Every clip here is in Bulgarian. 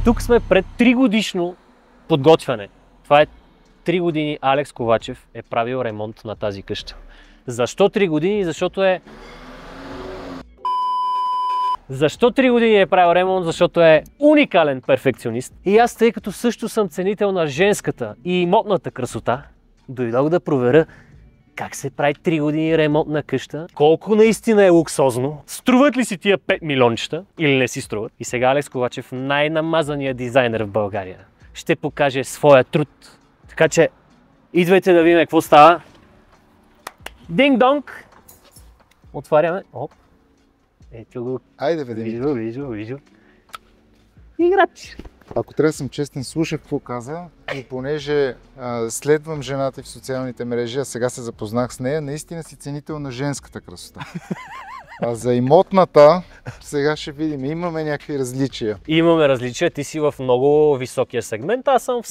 Тук сме пред 3 годишно подготвяне. Това е 3 години Алекс Ковачев е правил ремонт на тази къща. Защо 3 години? Защо 3 години е правил ремонт? Защото е уникален перфекционист. И аз, тъй като също съм ценител на женската и имотната красота, дойдох да проверя как се прави 3 години ремонт на къща, колко наистина е луксозно, струват ли си тия 5 милиончета или не си струват. И сега Алекс Ковачев, най-намазания дизайнер в България, ще покаже своя труд. Така че, идвайте да видим какво става. Динг-донг! Отваряме. Оп. Ето го. Айде, ведем. Вижу. Играч. Ако трябва да съм честен, слушах какво каза и понеже следвам жената в социалните мрежи, а сега се запознах с нея, наистина си ценител на женската красота. А за имотната, сега ще видим, имаме някакви различия. Имаме различия, ти си в много високия сегмент, аз съм в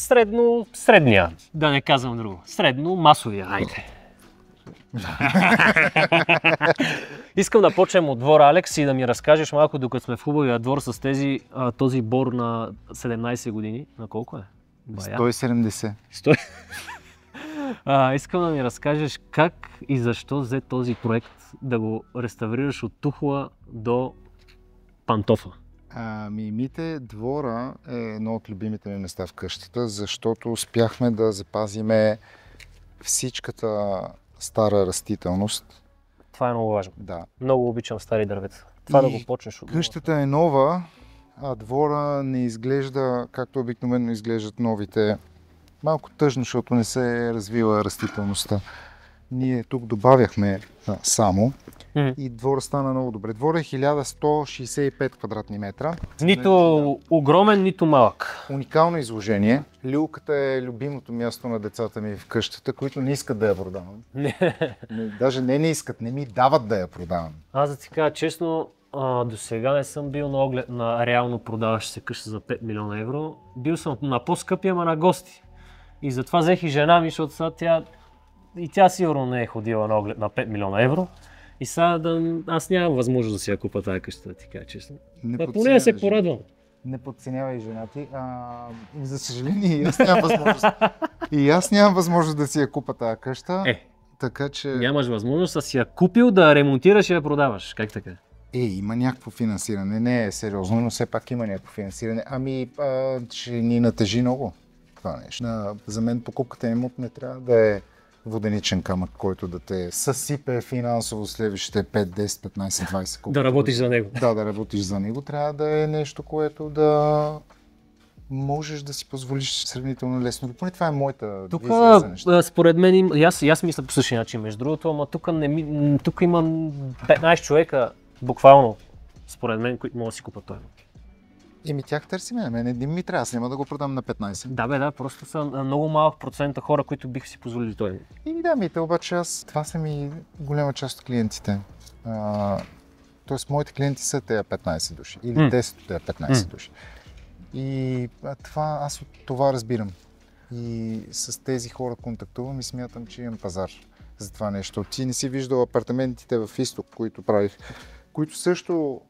средния. Да не казвам друго. Средно масовия, айде. Искам да почнем от двора, Алекс, и да ми разкажеш малко, докато сме в хубавия двор с този бор на 17 години. На колко е? 170. Искам да ми разкажеш как и защо взе този проект да го реставрираш от тухла до пантофа. Мимите, двора е едно от любимите ми места в къщата, защото успяхме да запазиме всичката стара растителност. Това е много важно. Да. Много обичам стари дървета. Това да го почнеш от къщата е нова, а двора не изглежда както обикновено изглеждат новите. Малко тъжно, защото не се е развила растителността. Ние тук добавяхме само и двора стана много добре. Двора е 1165 квадратни метра. Нито огромен, нито малък. Уникално изложение. Люлката е любимото място на децата ми в къщата, които не искат да я продавам. Даже не искат, не ми дават да я продавам. Аз да ти кажа честно, до сега не съм бил на оглед на реално продаваща се къща за 5 милиона евро. Бил съм на по-скъпи, ама на гости. И затова взех и жена ми, защото сега тя сигурно не е ходила на оглед на 5 милиона евро. И сега аз нямам възможност да си я купа тази къща, да ти кажа честно. Поне да се порадвам. Не подценявай жена ти. За съжаление, и аз нямам възможност да си я купа тази къща. Така че... Нямаш възможност да си я купил, да ремонтираш и я продаваш. Как така? Има някакво финансиране. Не е сериозно, но все пак има някакво финансиране. Ще ни натежи много това нещо. За мен покупката имот не трябва да е воденичен камък, който да те съсипе финансово следващите 5, 10, 15, 20 колко. Да работиш за него. Да работиш за него. Трябва да е нещо, което да можеш да си позволиш сравнително лесно. Поне това е моята визия за неща. Според мен, аз мисля по същия начин, между другото, ама тук има 15 човека, буквално, според мен, които могат да си купат този. Тях търсиме, мене не ми трябва, аз няма да го продам на 15. Да, просто са много малък процент хора, които бих си позволили той. Мите, обаче това са ми голяма част от клиентите. Тоест, моите клиенти са тези 15 души или 10 от тези 15 души. И аз от това разбирам. И с тези хора контактувам и смятам, че имам пазар за това нещо. Ти не си виждал апартаментите в Изток, които правих, които също,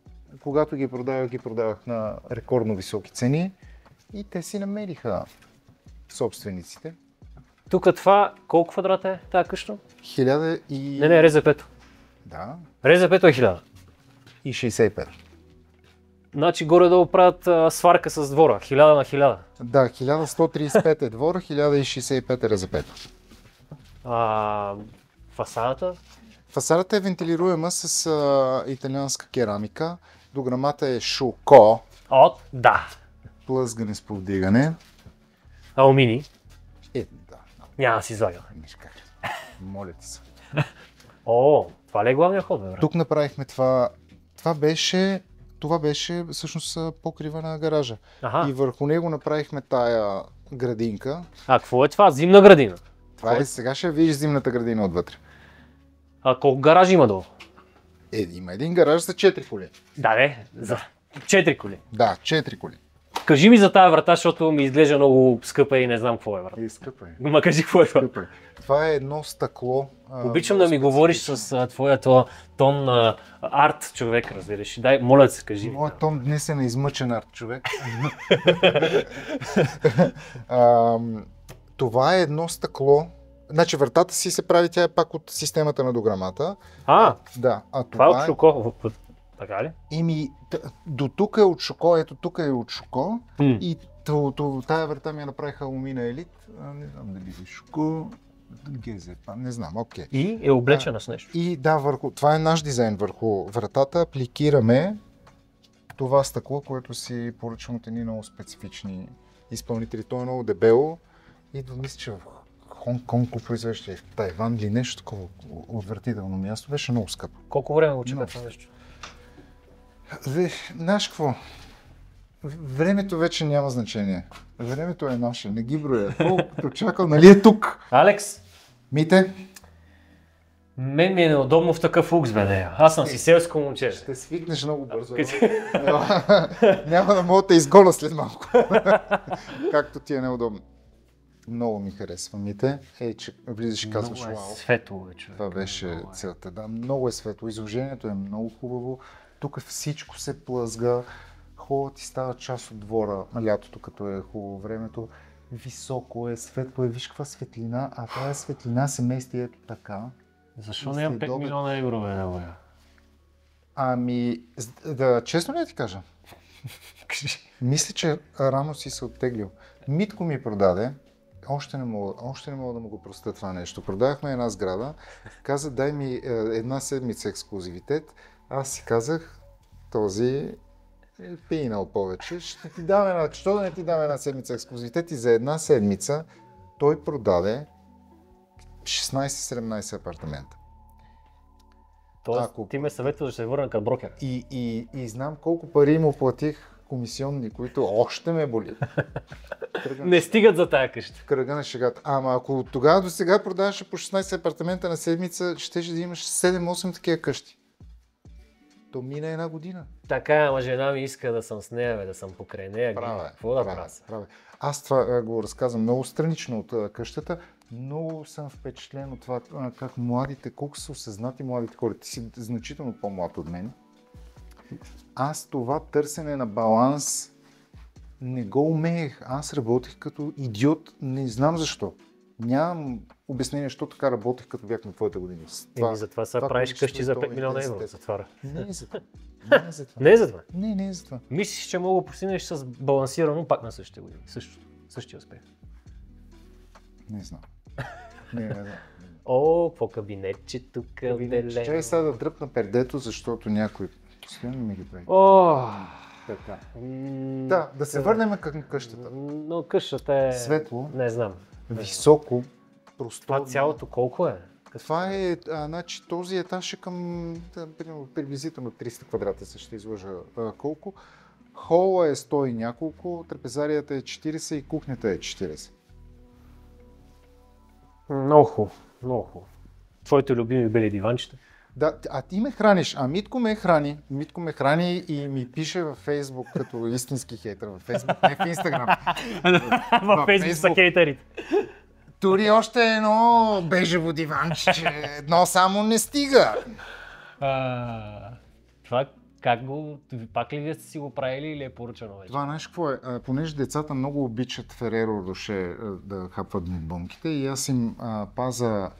когато ги продавах на рекордно високи цени и те си намериха собствениците. Тук това, колко квадрата е тази къща? 1000 и... Не, РЗП-то. Да. РЗП-то е 1000. И 65. Значи горе-долу правят сварка с двора, 1000 на 1000. Да, 1135 е двора, 1065 е РЗП-то. Фасадата? Фасадата е вентилируема с италианска керамика. Дограмата е шуко. Да. Плъзгане с повдигане. Алумини. Да. Няма да си излагам. Моля ти се. Това ли е главният ход, бе? Тук направихме това. Това беше всъщност покрива на гаража. И върху него направихме тая градинка. Какво е това? Зимна градина? Сега ще видиш зимната градина отвътре. Колко гаражи има долу? Има един гараж за 4 коли. За 4 коли? Да, 4 коли. Кажи ми за тази врата, защото ми изглежда много скъпа и не знам какво е врата. И скъпа е. Ма кажи какво е това. Скъпа е. Това е едно стъкло. Обичам да ми говориш с твоя тон на арт човек, разбираш. Дай, моля да се кажи. Моят тон днес е на измъчен арт човек. Това е едно стъкло. Значи вратата си се прави, тя е пак от системата на дограмата. Да, това е от шоко. Така ли? До тук е от шоко, ето тук е от шоко. И тая врата ми я направиха Лумина Елит. Не знам дали е шоко. ГЗП, не знам, окей. И е облечена с нещо. И да, това е наш дизайн. Върху вратата апликираме това стъкло, което си поръчвам от едни много специфични изпълнители. То е много дебело. Идва, мисля, че в Хонг-Конг го произвежда, в Тайван или нещо такова отвратително място. Беше много скъпо. Колко време го чака това нещо? Знаеш какво? Времето вече няма значение. Времето е наше, не ги броя. Колкото чакал, нали е тук? Алекс? Мите? Мен ми е неудобно в такъв лукс, бе, не. Аз съм си селско момче. Ще свикнеш много бързо. Няма да мога да изгоня след малко. Както ти е неудобно. Много ми харесва Мите. Че влизаш и казваш, много вау. Светло, човек. Това беше целта. Да, много е светло. Изложението е много хубаво. Тук всичко се плъзга. Хубаво ти става част от двора лятото, като е хубаво времето. Високо е, светло е. Виж каква светлина, а тази светлина се мести ето така. Защо нямам 5 милиона евро, бе, да боя? Честно ли да ти кажа? Мисля, че рано си се оттеглил. Митко ми продаде. Още не мога да му го простя това нещо. Продавахме една сграда, каза дай ми една седмица ексклузивитет. Аз си казах, този е пинал повече. Що да не ти дам една седмица ексклузивитет и за една седмица той продаде 16-17 апартамента. Тоест, ти ме съветваш да се върна към брокера. И знам колко пари му платих комисионни, които още ме боли. Не стигат за тая къща. Кръга на шегата. Ама ако тогава до сега продаваше по 16 апартамента на седмица, щеше да имаш 7-8 такива къщи. То мина една година. Така, ама жена ми иска да съм с нея, да съм покрай нея. Какво да правя? Аз това го разказвам много странично от къщата. Много съм впечатлен от това, как младите, колко са осъзнати младите хора. Ти си значително по-млад от мен. Аз това търсене на баланс не го умеех. Аз работех като идиот, не знам защо. Нямам обяснение, защо така работех, като бях на твоята година. Затова са правиш къщи за 5 милиона евро. Затваря. Не е за това. Не е за това? Не е за това. Мислиш, че мога да постигнеш с балансирано пак на същите години. Същия успех. Не знам. Не знам. О, какво кабинетче тук. Чай сега да дръпна пердето, защото някой постоянно ми ги прави. Така. Да се върнем към къщата. Но къщата е... Светло. Не знам. Високо. Просторно. Това цялото колко е? Това е, значи този етаж е към приблизително 300 квадрата, се ще излъжа колко. Хола е 100 и няколко, трапезарията е 40 и кухнята е 40. Много хубаво. Твоите любими бели диванчета? Да, а ти ме храниш, Митко ме храни и ми пише във Фейсбук като истински хейтър. Във Фейсбук, не в Инстаграм. Във Фейсбук са хейтерите. Тури още едно бежево диванче, едно само не стига. Това как го, пак ли вие сте си го правили или е поръчано вече? Това знаеш какво е? Понеже децата много обичат Фереро Роше да хапват бомбонките и аз им паза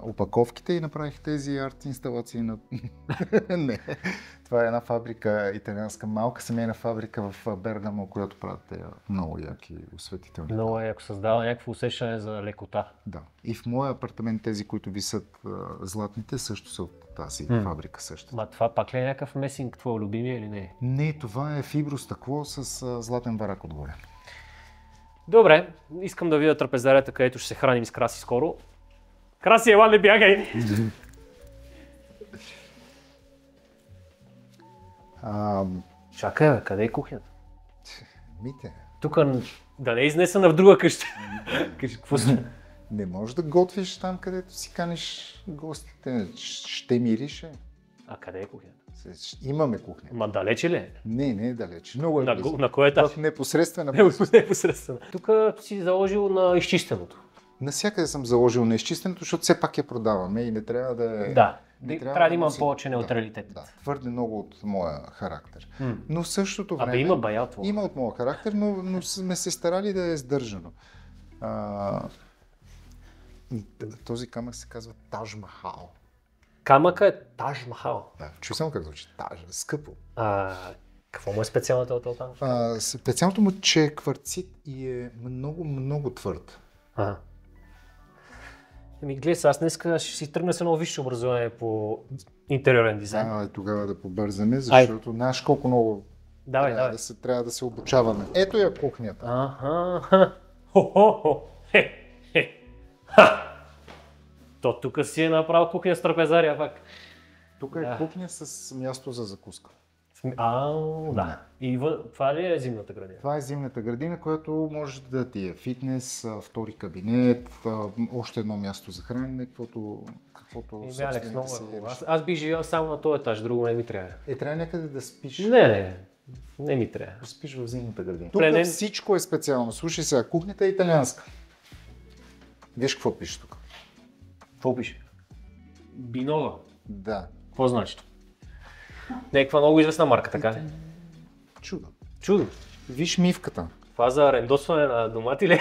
опаковките и направих тези арт инсталации на... Не. Това е една фабрика, италианска малка семейна фабрика в Бергамо, която правят тези много яки осветителни. Много яко създава някакво усещане за лекота. Да. И в моя апартамент тези, които висят златните, също са от тази фабрика също. Ма това пак ли е някакъв месинг, твой любимия или не? Не, това е фибростъкло с златен варак отгоре. Добре, искам да видя трапезарията, където ще се храним с Краси скоро. Краси, ела, не бягай! Чакай, бе, къде е кухнята? Мите. Тук да не е изнесена в друга къща. Какво Не можеш да готвиш там, където си каниш гостите. Ще мирише. А къде е кухнята? Имаме кухня. Ма далече ли е? Не е далеч. Много е близо. На кой етаж? В непосредствена близост. Непосредствено. Тук си заложил на изчистеното. Навсякъде съм заложил на изчистенето, защото все пак я продаваме и не трябва да е... Да. не Трябва да имам носи- повече неутралитет. Да, твърде много от моя характер. Но в същото време... Абе има бая от това. Има от моя характер, но сме се старали да е сдържано. Този камък се казва Тадж Махал. Камъка е Тадж Махал. Да, чуй само как звучи. Тадж, скъпо. Какво му е специалната от това? Специалното му, че е кварцит и е много, много твърд. Гледай, аз днеска ще си тръгна с едно висше образование по интериорен дизайн. Тогава да побързаме, защото знаеш колко много Давай. трябва да се обучаваме. Ето я кухнята. То тук си е направил кухня с трапезария пак. Тук е кухня с място за закуска. Да. И това ли е зимната градина? Това е зимната градина, която може да ти е фитнес, втори кабинет, още едно място за хранене, каквото Алекс, много е хубаво. Аз бих живял само на този етаж, друго не ми трябва. Трябва някъде да спиш. Не ми трябва. Да спиш в зимната градина. Тук всичко е специално. Слушай сега, кухнята е италианска. Виж какво пише тук. Какво пише? Бинова. Да. Какво значи? Някаква много известна марка, така ли? Чудо. Виж мивката. Това за арендосване на домати ли?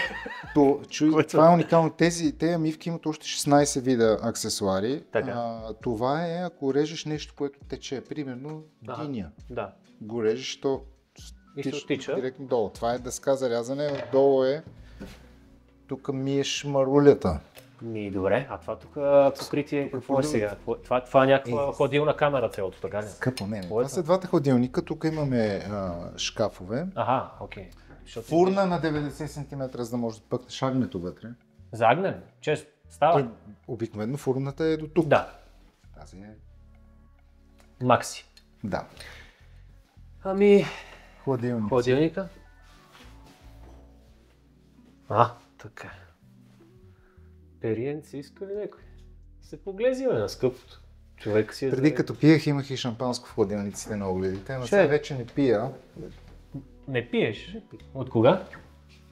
Това е уникално. Тези мивки имат още 16 вида аксесуари. Това е ако режеш нещо, което тече. Примерно диня. Да. Го режеш, то тича директно долу. Това е дъска за рязане, отдолу е тук миеш марулята. Добре, а това тук покритие какво е сега? Това е някаква ходилна камера цялото, така ли? Скъпо, не. Това са двата ходилника, тук имаме шкафове. Окей. Фурна на 90 см, за да може да пъкнеш агнето вътре. За агне? Често става? Обикновено фурната е до тук. Да. Тази е... Макси. Да. Хладилника. Така. Периенци иска ли някой? Се поглезиме на скъпото. Човек си е... Преди като пиех, имах и шампанско в хладилниците на огледите, но сега вече не пия. Не пиеш? От кога?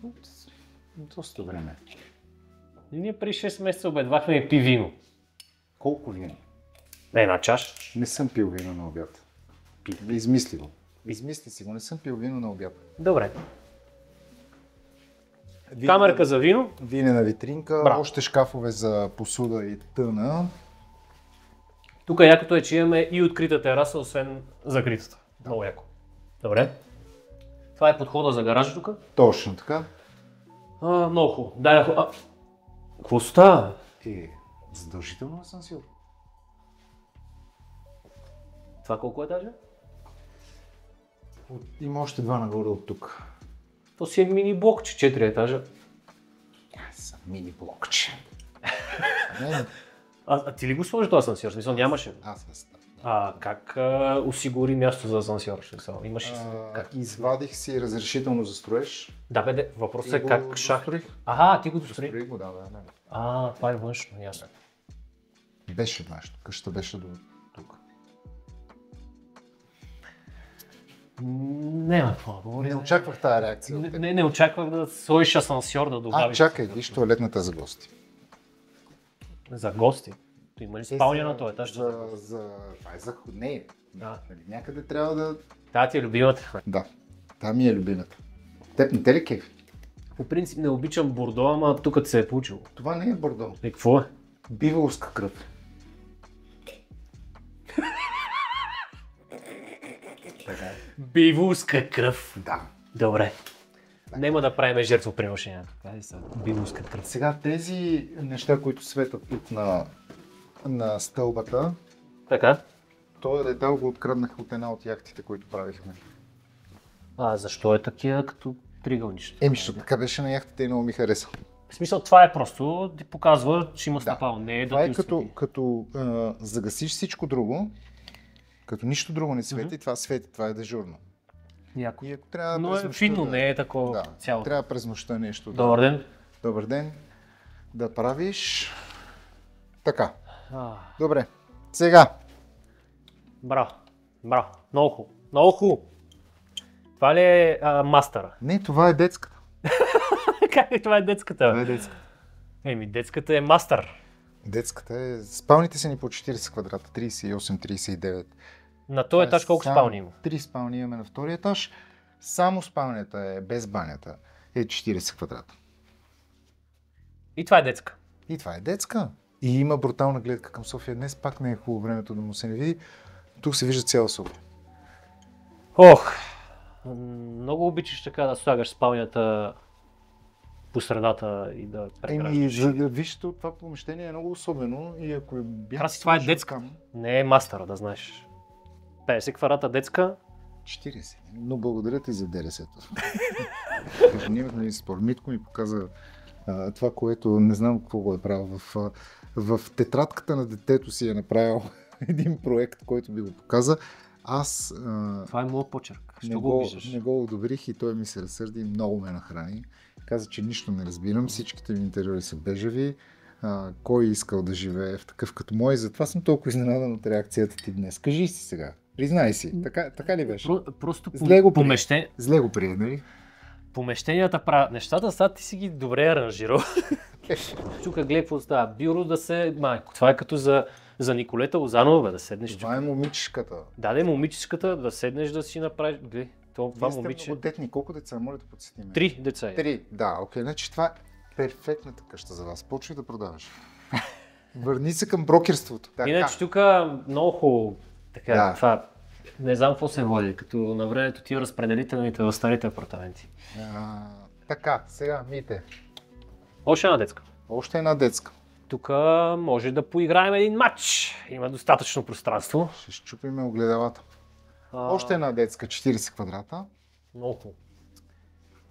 От доста време. Ние при 6 месеца обедвахме и пи вино. Колко вино? Една чаш. Не съм пил вино на обяд. Измисли го. Измисли си го, не съм пил вино на обяд. Добре. Камерка за вино. Винена витринка, още шкафове за посуда и тъна. Тук якото е, че имаме и открита тераса, освен закритата. Много яко. Добре. Това е подхода за гаража тук. Точно така. Много хубаво. Какво става? Задължително асансьор. Това колко етажа? Има още два нагоре от тук. То си е мини блокче, 4 етажа. Мини блокче. Ти ли го сложи този асансьор? Смисъл нямаше? Аз. Как осигури място за асансьор? Имаш извадих си разрешително за строеж. Въпросът е как шах. Ти го дострои? Да. Това е външно, ясно. Беше външно, къщата беше до тук. Няма какво. Не очаквах тази реакция. Не очаквах да сложиш асансьор да добавиш. Чакай, виж туалетната за гости. За гости? Има ли спалня на този етаж? Това е за ходне. Някъде трябва да... Тя ти е любимата. Да, та ми е любимата. Теб не те ли кефи? По принцип не обичам бордо, ама тук се е получило. Това не е бордо. Какво е? Биволска кръв. Биволска кръв. Да. Добре. Нема да правим жертвоприношения. Биволска кръв. Сега тези неща, които светят тук на стълбата, така. Този детал го откраднах от една от яхтите, които правихме. Защо е такива като тригълнища? Защото така беше на яхтите и много ми хареса. В смисъл, това е просто ти показва, че има стъпало. Не е това е като загасиш всичко друго, като нищо друго не свети, това свети, това е дежурно. Яко. И ако трябва но е финно, не е такова цяло. Трябва през нощта нещо. Добър ден. Добър ден. Да правиш така. Добре. Сега. Браво. Браво. Много хубаво. Много хубаво. Това ли е мастъра? Не, това е детската. Как е това е детската? Това е детската. Еми, детската е мастър. Детската е... Спалните са ни по 40 квадрата, 38-39. На този етаж колко спални има? 3 спални имаме на втория етаж. Само спалнята е, без банята, е 40 квадрата. И това е детска. И това е детска. И има брутална гледка към София. Днес пак не е хубаво времето да му се не види. Тук се вижда цяла София. Ох, много обичаш така да слагаш спалнята по средата и да преграждаш. Вижте, това помещение е много особено и ако бях... Краси, това е детска. Не е мастъра, да знаеш. 50 квадрата детска. 40. Но благодаря ти за ДРС-то. Като ние имахме спор. Митко ми показа това, което не знам какво го е правил. В тетрадката на детето си е направил един проект, който би го показа. Аз това е моят почерк. Не го одобрих и той ми се разсърди и много ме нахрани. Каза, че нищо не разбирам, всичките ми интериори са бежави. Кой искал да живее в такъв като мой? Затова съм толкова изненадан от реакцията ти днес. Кажи си сега. Признай си. Така ли беше? Просто Зле го прие, нали? Помещенията правят нещата, сега ти си ги добре аранжирал. Тук гледай какво става. Бюро да се... Майко, това е като за Николета Лозанова, да седнеш. Това е момичешката. Да, момичешката, да седнеш да си направиш... Гледай, това момиче... Много детни. Колко деца? Моля да подсетим. 3 деца. 3, да, окей. Значи това е перфектната къща за вас. Почвай да продаваш. Върни се към брокерството. Иначе тук много хубаво. Така, това... Не знам какво се води, като на времето тия разпределителните в старите апартаменти. Така, сега мите. Още една детска. Още една детска. Тук може да поиграем един матч. Има достатъчно пространство. Ще щупиме огледалата. Още една детска, 40 квадрата. Много хубаво.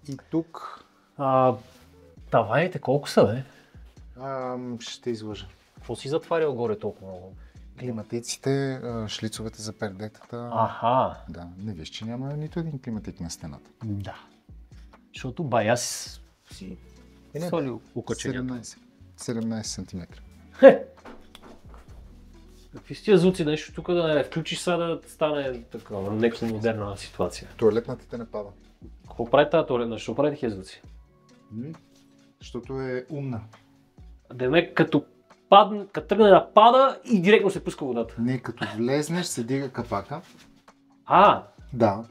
И тук... Таваните колко са, бе? Ще излъжа. Какво си затварял горе толкова много? Климатиците, шлицовете за пердетата. Аха. Да, не виж, че няма нито един климатик на стената. Да. Защото бая си соли окачението. 17 см. Какви си тия звуци, нещо тук да не включиш сега да стане такава леко модерна ситуация? Туалетната те не пада. Какво прави тази туалетна? Защо прави такива звуци? Защото е умна. Демек като тръгне да пада и директно се пуска водата. Не, като влезнеш се дига капака. Да.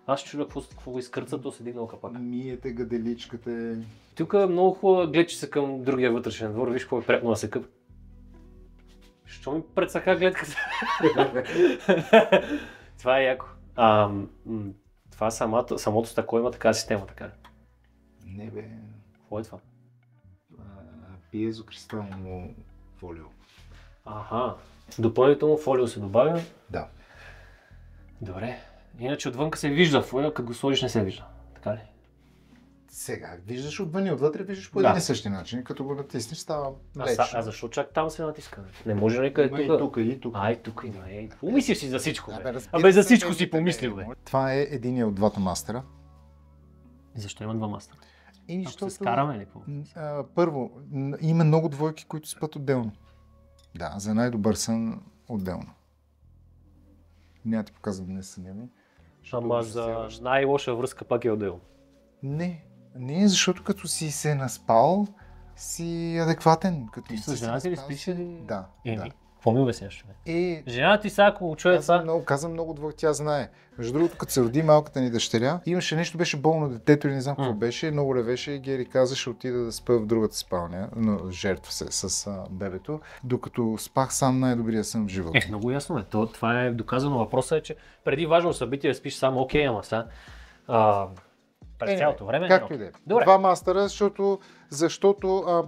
Аз чудя какво изкърца, то се дигнал капака. Миете гаделичката. Тук е много хубаво гледче се към другия вътрешен двор, виж какво е приятно да се къп. Що ми прецака гледката? Това е яко. Това самото стъкло има такава система, така. Не бе. Какво е това? Пиезокристално фолио. Аха. Допълнително фолио се добавя? Да. Добре. Иначе отвънка се вижда фолио, като го сложиш не се вижда. Така ли? Сега виждаш отвън и отвътре виждаш по един и същи начин. Като го натиснеш става лечно. А защо чак там се натиска? Не може ли къде тук? И тук. И тук има. Помислиш си за всичко, бе. Абе за всичко си помислил, бе. Това е единия от двата мастера. Защо има два мастера? Ако се скараме ли? Първо, има много двойки, които спят отделно. Да, за най-добър сън отделно. Няма ти показвам днес съня ми. Ама за най-лоша връзка пак е отделно. Не, защото като си се наспал, си адекватен. Ти с жена си ли спиш? Да. Какво ми обясняш? Жена ти сега, ако чуе това... Казвам много двойки, тя знае. Между другото, като се роди малката ни дъщеря, имаше нещо, беше болно детето или не знам какво беше, много ревеше и Гери каза, ще отида да спа в другата спалня, но жертва се с бебето, докато спах сам най-добрия сън в живота. Много ясно е. Това е доказано. Въпросът е, че преди важно събитие спиш сам, окей, ама сега... През цялото време. Както и да е. Два мастера, защото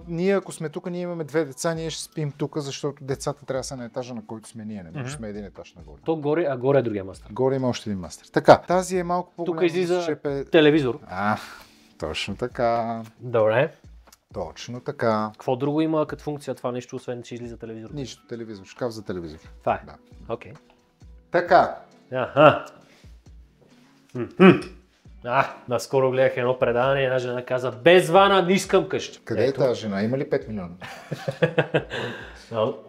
ние, ако сме тук, ние имаме две деца, ние ще спим тук, защото децата трябва да са на етажа, на който сме ние. Не може сме един етаж нагоре. То горе, а горе е другия мастер. Горе има още един мастер. Така, тази е малко по-голяма. Тук излиза телевизор. Точно така. Добре. Точно така. Какво друго има като функция това нещо, освен че излиза телевизор? Нищо, телевизор. Шкаф за телевизор. Това е? Да. Окей. Така. Наскоро гледах едно предаване и една жена каза: без вана не искам къща. Къде е тази жена? Има ли 5 милиона?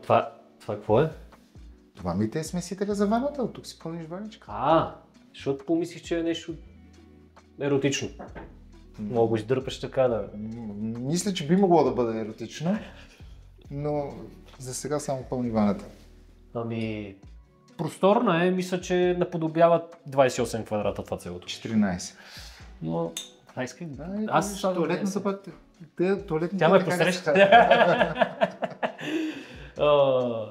Това какво е? Това ми те е смесителя за ваната, от тук си пълниш ваничка. Защото помислих, че е нещо еротично. Мога го издърпаш така да... Мисля, че би могло да бъде еротично, но за сега само пълни ваната. Ами... Просторна е, мисля, че наподобява 28 квадрата това цялото. 14. Но... Искай. Аз туалетната пак... Туалетната Тя ме посреща.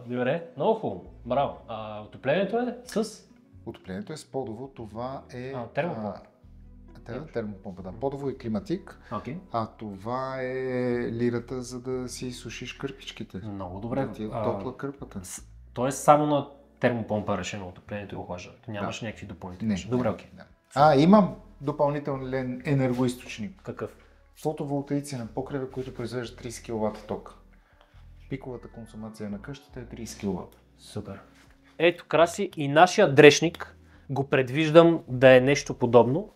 Добре, много хубаво. Браво. Отоплението е с? Отоплението е с подово, това е... термопомпа. Термопомпа, да. Подово и климатик, а това е лирата, за да си сушиш кърпичките. Много добре. Да ти е топла кърпата. Тоест само на термопомпа е решено отоплението и охлаждането. Нямаш някакви допълнителни. Добре, окей. Имам допълнителен енергоизточник. Какъв? Фотоволтаици на покрива, които произвеждат 30 кВт ток. Пиковата консумация на къщата е 30 кВт. Супер. Ето, Краси, и нашия дрешник го предвиждам да е нещо подобно.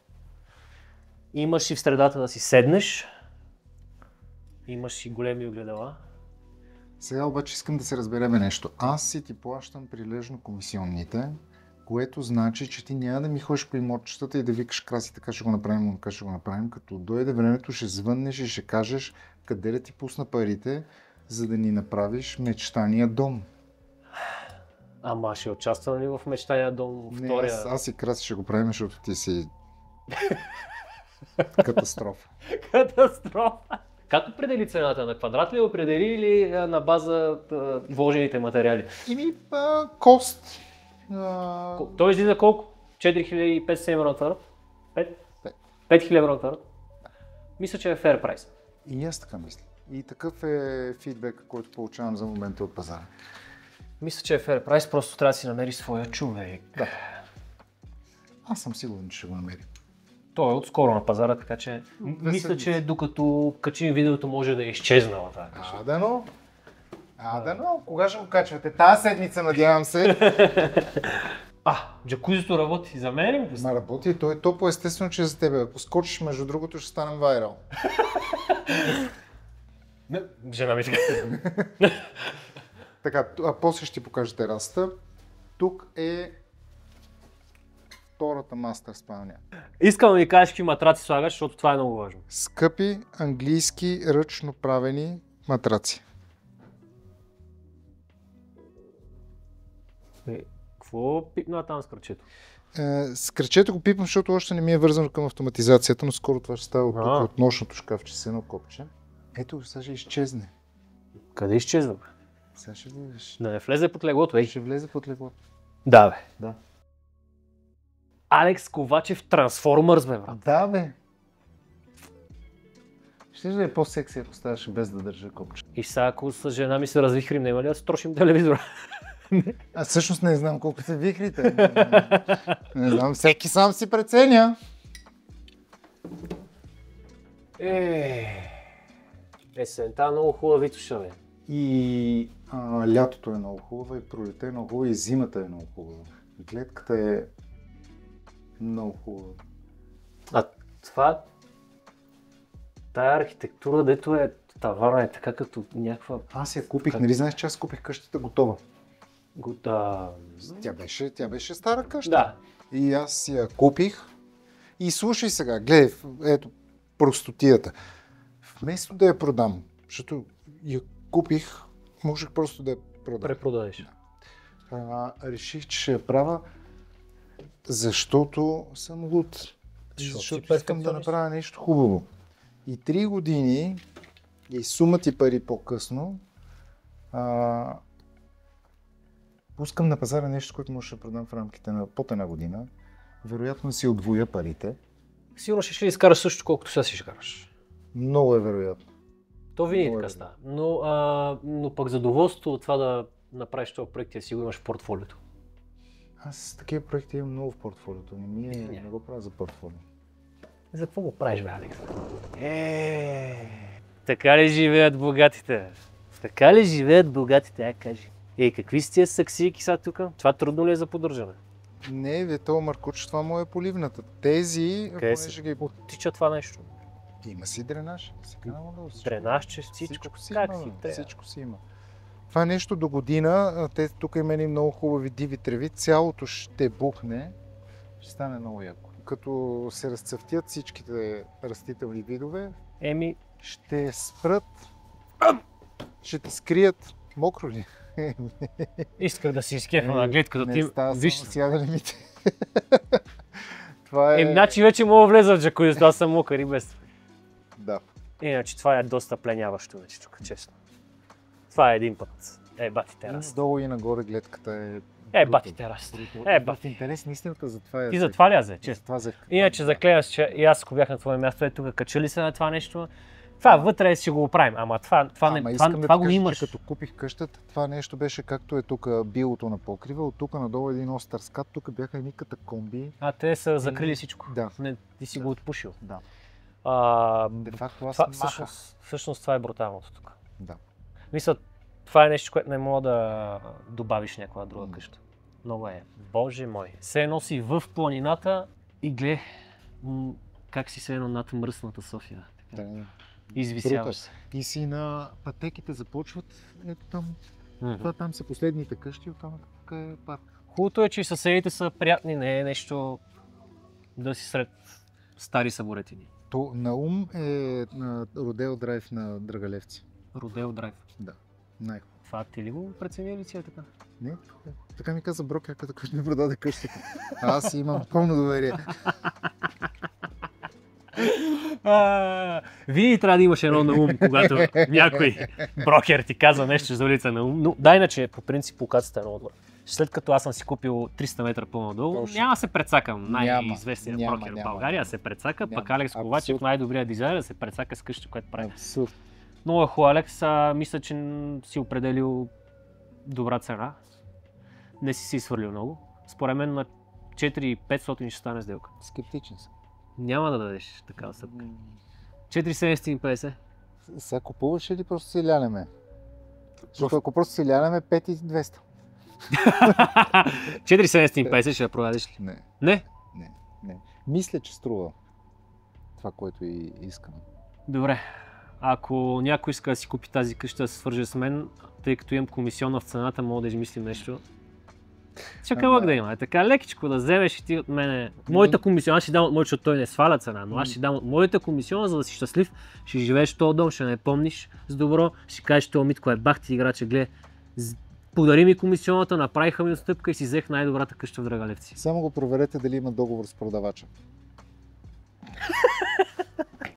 Имаш и в средата да си седнеш. Имаш и големи огледала. Сега обаче искам да се разбереме нещо. Аз си ти плащам прилежно комисионните, което значи, че ти няма да ми ходиш по имотчетата и да викаш: Краси, така ще го направим, така ще го направим. Като дойде времето, ще звъннеш и ще кажеш къде да ти пусна парите, за да ни направиш мечтания дом. Ама ще участвам ли в мечтания дом? Втория? Аз и Краси ще го правим, защото ти си катастрофа. Катастрофа! Как определи цената? На квадрат ли определи или на база вложените материали? Кост. Той излиза колко? 4500 евро на квадрат? 5000 евро на квадрат? Мисля, че е fair price. И аз така мисля. И такъв е фидбек, който получавам за момента от пазара. Мисля, че е fair price, просто трябва да си намери своя човек. Да. Аз съм сигурен, че ще го намерим. Той е отскоро на пазара, така че мисля, че докато качим видеото може да е изчезнала тази къща. Дано. Кога ще го качвате? Тази седмица, надявам се. Джакузито работи за мен? Работи, той е топло, естествено, че е за тебе. Ако скочиш, между другото, ще станем вайрал. Жена ми така. Така, после ще ти покажа терасата. Тук е втората мастер спалня. Искам да ми кажеш какви матраци слагаш, защото това е много важно. Скъпи английски ръчно правени матраци. Какво пипна там с кръчето? С кръчето го пипам, защото още не ми е вързано към автоматизацията, но скоро това ще става от нощното шкафче с едно копче. Ето, сега ще изчезне. Къде изчезва? Сега ще видиш. Да не влезе под леглото, Ще влезе под леглото. Да, бе. Да. Алекс Ковачев Трансформърс, бе, брат. Да, бе. Ще да е по-секси, ако ставаше без да държа копче. И сега, ако с жена ми се развихрим, няма ли да строшим телевизора? Аз всъщност не знам колко се вихрите. Не знам, всеки сам си преценя. Есента е много хубава Витоша, бе. И лятото е много хубаво, и пролета е много хубава, и зимата е много хубава. Гледката е много хубава. Това... Тая архитектура, дето е тавана, е така като някаква... Аз я купих, нали знаеш, че аз купих къщата готова? Тя беше стара къща. Да. И аз я купих. И слушай сега, гледай, ето простотията. Вместо да я продам, защото я купих, можех просто да я продам. Препродадеш. Реших, че ще я правя, защото съм луд. Защото искам да направя нещо хубаво. И 3 години и сума ти пари по-късно пускам на пазара нещо, което може да продам в рамките на под една година. Вероятно си отвоя парите. Сигурно ще ли изкараш също, колкото сега си ще караш. Много е вероятно. То винаги така става. Но пък задоволство от това да направиш този проект и сигурно имаш в портфолиото. Аз такива проекти имам много в портфолиото. Не го правя за портфолио. За какво го правиш, бе, Алекс? Така ли живеят богатите? Така ли живеят богатите, кажи? Какви са тия саксийки сега тук? Това трудно ли е за поддържане? Не, бе, това Маркуч, това му е поливната. Тези, къде се оттича това нещо? Има си дренаж. Дренаж, че всичко. Всичко си как има, си трябва? всичко си има. Това нещо до година, тук има едни много хубави диви треви, цялото ще бухне, ще стане много яко. Като се разцъфтят всичките растителни видове, ще спрат, ще те скрият. Мокро ли? Исках да си изкефа на гледката ти. Виж, сяга лимите. Това е... Значи вече мога да влеза в джакузи, аз съм мокър и без. Да. Иначе това е доста пленяващо вече тук, честно. Това е един път. Бати те раст. Долу и нагоре гледката е... Бати те раст. Бати. Интересна истината, затова е... Ти затова ли аз взе, честно? Това Иначе заклея се, че и аз ако бях на твое място, тук качали се на това нещо. Това вътре ще го оправим, ама това го имаш. Като купих къщата, това нещо беше както е тук билото на покрива, от тук надолу един остър скат, тук бяха едни катакомби. Те са закрили всичко. Да. Ти си го отпушил. Да. Де факто аз всъщност това е бруталното тук. Да. Мисля, това е нещо, което не мога да добавиш някоя друга къща. Много е. Боже мой. Се носи в планината и гледай как си се едно над мръсната София. Да. Извисяваш се. И си на пътеките започват, ето там. Това там са последните къщи, оттам тук е парк. Хубавото е, че съседите са приятни, не е нещо да си сред стари съборетини. То Наум е на Родео драйв на Драгалевци. Родео драйв? Да, най-хубаво. Това ти ли го преценили си е така? Не, така ми каза Брокер, като ми продаде къщата. Аз имам пълно доверие. Винаги трябва да имаш едно на ум, когато някой брокер ти казва нещо за улица на ум. Но да, иначе по принцип локацията е много добра. След като аз съм си купил 300 метра по-надолу, няма да се прецакам. Най-известният брокер в България се прецака, пък Алекс Ковачев, най-добрият дизайнер, се прецака с къща, което прави. Абсурд. Много е хубаво, Алекс. Мисля, че си определил добра цена. Не си изхвърлил много. Според мен на 4500 ще стане сделка. Скептичен съм. Няма да дадеш такава стъпка. 4750. Сега купуваш или просто си лянеме? Защото ако просто си лянеме, 5200. 4750 ще я продадеш ли? Не. Не? Не. Мисля, че струва това, което и искам. Добре. Ако някой иска да си купи тази къща, да се свърже с мен, тъй като имам комисионна в цената, мога да измислим нещо. Чакалък да има. Така лекичко да вземеш и ти от мене. Моята комисиона, аз ще дам от моята, защото той не сваля цена, но аз ще дам от моята комисиона, за да си щастлив, ще живееш в този дом, ще не помниш с добро, ще кажеш, този Митко е бах ти играча, гледай, подари ми комисионата, направиха ми отстъпка и си взех най-добрата къща в Драгалевци. Само го проверете дали има договор с продавача.